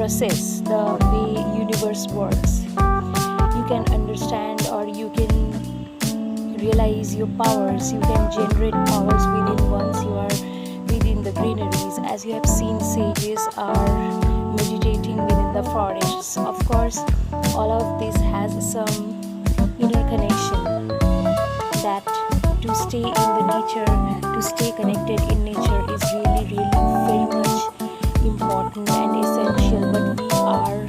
process, the way universe works. You can understand, or you can realize your powers. You can generate powers within once you are within the greeneries. As you have seen, sages are meditating within the forests. Of course, all of this has some inner connection, that to stay in the nature, to stay connected in nature is really very much important and essential, but we are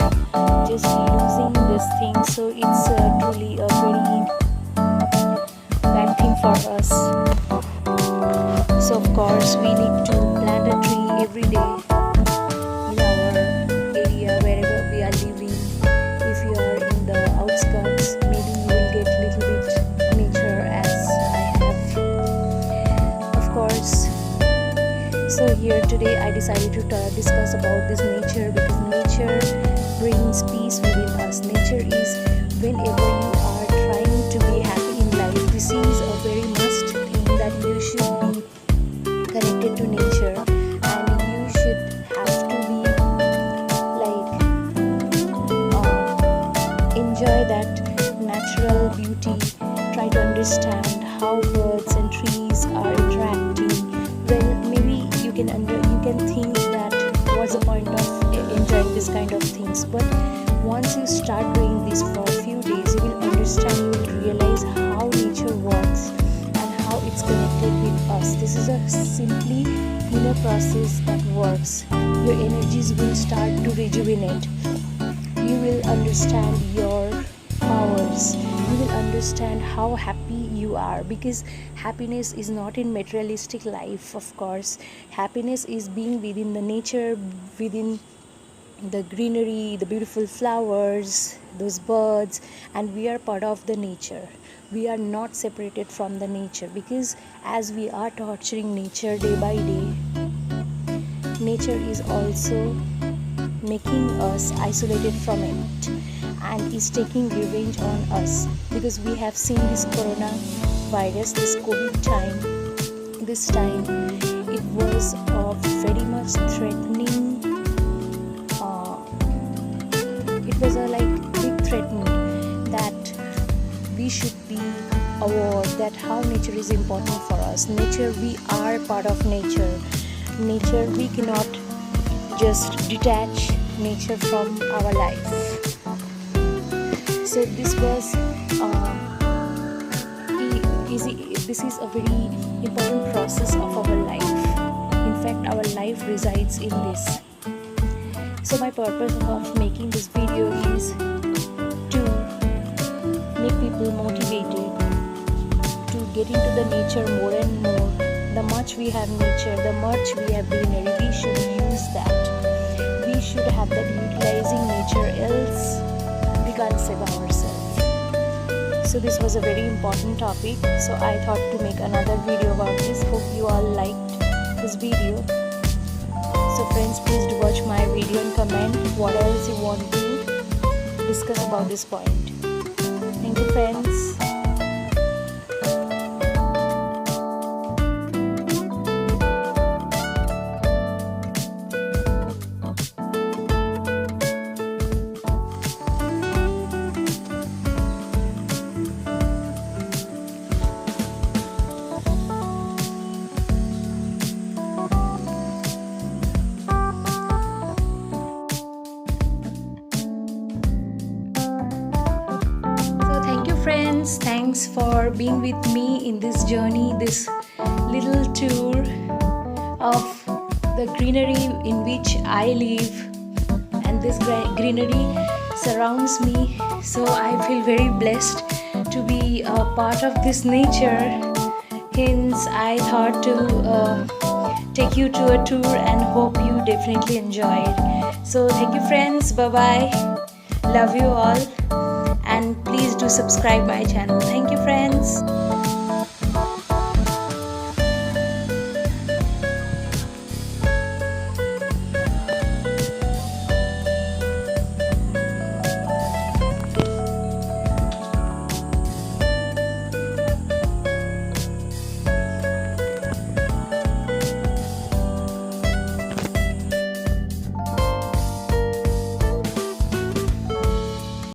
just losing this thing. So it's truly a very bad thing for us. So of course we need to plant a tree every day in our area wherever we are living. If you are in the outskirts, maybe you will get little bit nature as I have. Of course. So here today I decided to discuss about this nature, because nature brings peace within us. Nature is whenever you are trying to be happy in life. This is a very must thing, that you should be connected to nature, and you should have to be like enjoy that natural beauty. Try to understand how birds and trees are interacting. Well, maybe you can think that what's the point of enjoying this kind of things, but once you start doing this for a few days, you will understand, you will realize how nature works and how it's connected with us. This is a simply inner process that works. Your energies will start to rejuvenate. You will understand your powers. You will understand how happy you are, because happiness is not in materialistic life. Of course, happiness is being within the nature, within the greenery, the beautiful flowers, those birds, and we are part of the nature. We are not separated from the nature, because as we are torturing nature day by day, nature is also making us isolated from it and is taking revenge on us, because we have seen this coronavirus, this COVID time. This time it was very much threatening. It was a big threatening that we should be aware that how nature is important for us. Nature, we are part of nature. Nature, we cannot just detach nature from our life. So this was this is a very important process of our life. In fact, our life resides in this. So my purpose of making this video is to make people motivated to get into the nature more and more. The much we have nature, the much we have greenery, we should use that. We should have that utilizing nature, else we can't save ourselves. So this was a very important topic, so I thought to make another video about this. Hope you all liked this video. So friends, please do watch my video and comment what else you want to discuss about this point. Thank you friends. Friends, thanks for being with me in this journey, this little tour of the greenery in which I live, and this greenery surrounds me. So I feel very blessed to be a part of this nature. Hence I thought to take you to a tour, and hope you definitely enjoy it. So thank you friends, bye bye, love you all. And please do subscribe my channel. Thank you friends.